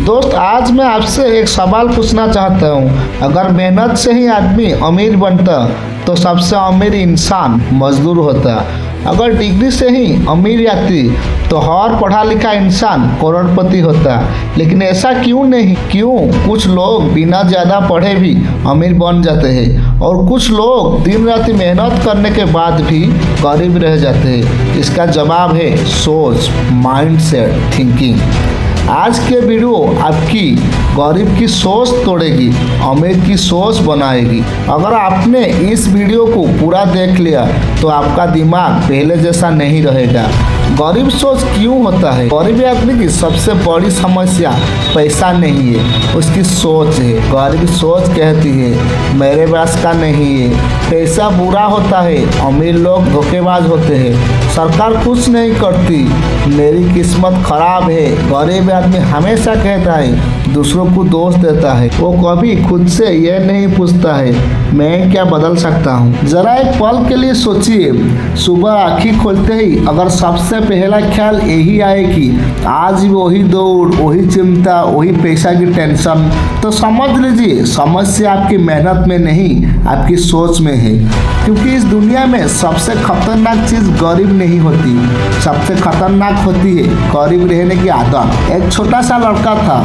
दोस्त, आज मैं आपसे एक सवाल पूछना चाहता हूँ। अगर मेहनत से ही आदमी अमीर बनता तो सबसे अमीर इंसान मजदूर होता। अगर डिग्री से ही अमीर आती तो हर पढ़ा लिखा इंसान करोड़पति होता। लेकिन ऐसा क्यों नहीं? क्यों कुछ लोग बिना ज़्यादा पढ़े भी अमीर बन जाते हैं और कुछ लोग दिन रात मेहनत करने के बाद भी गरीब रह जाते हैं? इसका जवाब है सोच, माइंडसेट, थिंकिंग। आज के वीडियो आपकी गरीब की सोच तोड़ेगी, अमीर की सोच बनाएगी। अगर आपने इस वीडियो को पूरा देख लिया तो आपका दिमाग पहले जैसा नहीं रहेगा। गरीब सोच क्यों होता है? गरीब आदमी की सबसे बड़ी समस्या पैसा नहीं है, उसकी सोच है। गरीब सोच कहती है मेरे पास का नहीं है, पैसा बुरा होता है, अमीर लोग धोखेबाज होते हैं, सरकार कुछ नहीं करती, मेरी किस्मत खराब है। गरीब आदमी हमेशा कहता है, दूसरों को दोष देता है। वो कभी खुद से यह नहीं पूछता है मैं क्या बदल सकता हूँ। जरा एक पल के लिए सोचिए, सुबह आँखें खोलते ही अगर सबसे पहला ख्याल यही आए कि आज वही दौड़, वही चिंता, वही पैसा की टेंशन, तो समझ लीजिए समस्या आपकी मेहनत में नहीं, आपकी सोच में है। क्योंकि इस दुनिया में सबसे खतरनाक चीज़ गरीब नहीं होती, सबसे खतरनाक होती है गरीब रहने की आदत। एक छोटा सा लड़का था,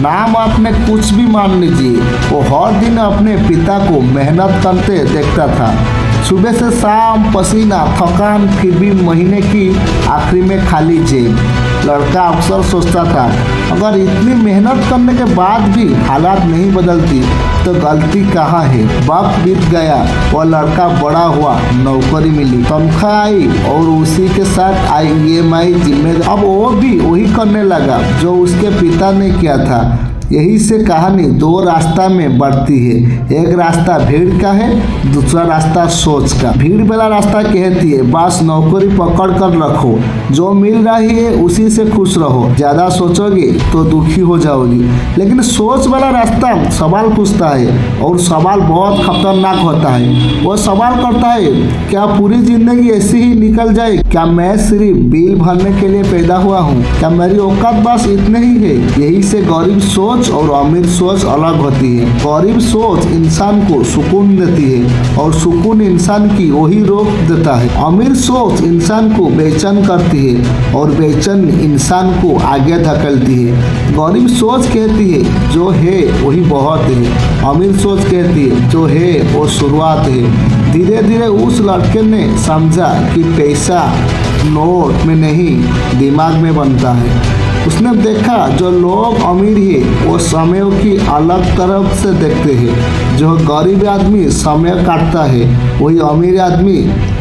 नाम आपने कुछ भी मान लीजिए, वो हर दिन अपने पिता को मेहनत करते देखता था। सुबह से शाम पसीना, थकान, फिर भी महीने की आखिरी में खाली जेब। लड़का अक्सर सोचता था अगर इतनी मेहनत करने के बाद भी हालात नहीं बदलती तो गलती कहाँ है। वक्त बीत गया, वह लड़का बड़ा हुआ, नौकरी मिली, तनख्वाह आई और उसी के साथ आई EMI जिम्मेदारी। अब वो भी वही करने लगा जो उसके पिता ने किया था। यही से कहानी दो रास्ता में बढ़ती है। एक रास्ता भीड़ का है, दूसरा रास्ता सोच का। भीड़ वाला रास्ता कहती है बस नौकरी पकड़ कर रखो, जो मिल रही है उसी से खुश रहो, ज्यादा सोचोगे तो दुखी हो जाओगी। लेकिन सोच वाला रास्ता सवाल पूछता है और सवाल बहुत खतरनाक होता है। वो सवाल करता है क्या पूरी जिंदगी ऐसी ही निकल जाए? क्या मैं सिर्फ बिल भरने के लिए पैदा हुआ हूँ? क्या मेरी औकात बस इतने ही है? यही से गरीब सोच और अमीर सोच अलग होती है। गरीब सोच इंसान को सुकून देती है और सुकून इंसान की वही रोक देता है। अमीर सोच इंसान को बेचैन करती है और बेचैन इंसान को आगे धकेलती है। गरीब सोच कहती है जो है वही बहुत है, अमीर सोच कहती है जो है वो शुरुआत है। धीरे धीरे उस लड़के ने समझा कि पैसा नोट में नहीं दिमाग में बनता है। उसने देखा जो लोग अमीर है वो समय की अलग तरफ से देखते हैं। जो गरीब आदमी समय काटता है वही अमीर आदमी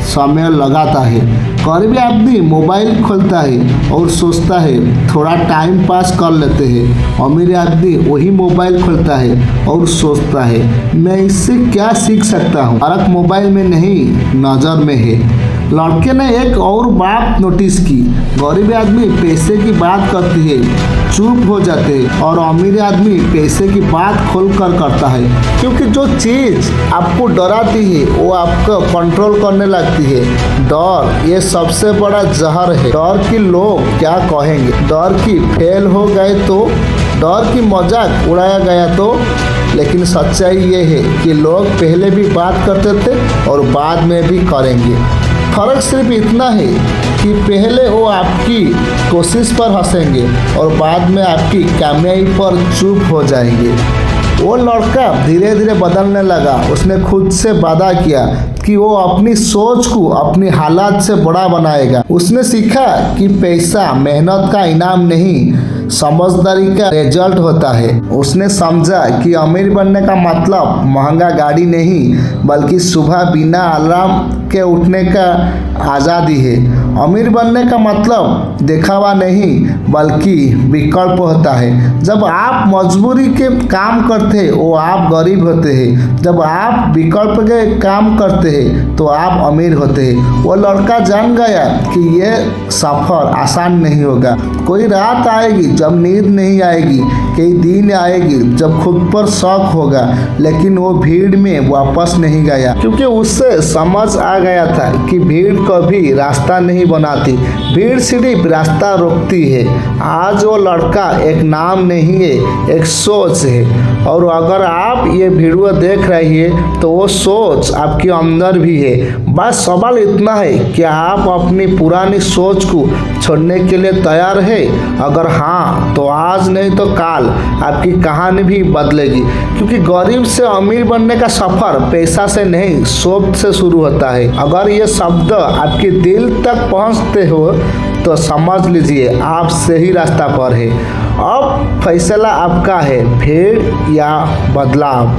समय लगाता है। गरीब आदमी मोबाइल खोलता है और सोचता है थोड़ा टाइम पास कर लेते हैं, अमीर आदमी वही मोबाइल खोलता है और सोचता है मैं इससे क्या सीख सकता हूँ। फर्क मोबाइल में नहीं, नज़र में है। लड़के ने एक और बात नोटिस की, गरीब आदमी पैसे की बात करती है चुप हो जाते हैं और अमीर आदमी पैसे की बात खोल कर करता है। क्योंकि जो चीज़ आपको डराती है वो आपको कंट्रोल करने लगती है। डर ये सबसे बड़ा जहर है। डर की लोग क्या कहेंगे, डर की फेल हो गए तो, डर की मजाक उड़ाया गया तो। लेकिन सच्चाई ये है कि लोग पहले भी बात करते थे और बाद में भी करेंगे। फर्क सिर्फ इतना है कि पहले वो आपकी कोशिश पर हंसेंगे और बाद में आपकी कामयाबी पर चुप हो जाएंगे। वो लड़का धीरे धीरे बदलने लगा। उसने खुद से वादा किया कि वो अपनी सोच को अपनी हालात से बड़ा बनाएगा। उसने सीखा कि पैसा मेहनत का इनाम नहीं, समझदारी का रिजल्ट होता है। उसने समझा कि अमीर बनने का मतलब महंगा गाड़ी नहीं बल्कि सुबह बिना अलार्म के उठने का आज़ादी है। अमीर बनने का मतलब दिखावा नहीं बल्कि विकल्प होता है। जब आप मजबूरी के काम करते हैं वो आप गरीब होते हैं, जब आप विकल्प के काम करते हैं तो आप अमीर होते हैं। वो लड़का जान गया कि यह सफ़र आसान नहीं होगा। कोई रात आएगी जब नींद नहीं आएगी, कई दिन आएगी जब खुद पर शक होगा, लेकिन वो भीड़ में वापस नहीं गया क्योंकि उससे समझ आ गया था कि भीड़ कभी रास्ता नहीं बनाती, भीड़ सिर्फ रास्ता रोकती है। आज वो लड़का एक नाम नहीं है, एक सोच है। और अगर आप ये वीडियो देख रही है तो वो सोच आपके अंदर भी है। बस सवाल इतना है कि आप अपनी पुरानी सोच को छोड़ने के लिए तैयार है। अगर हाँ तो आज नहीं तो कल आपकी कहानी भी बदलेगी, क्योंकि गरीब से अमीर बनने का सफर पैसा से नहीं सोच से शुरू होता है। अगर ये शब्द आपके दिल तक पहुंचते हो तो समझ लीजिए आप सही रास्ता पर है। अब फैसला आपका है, भीड़ या बदलाव।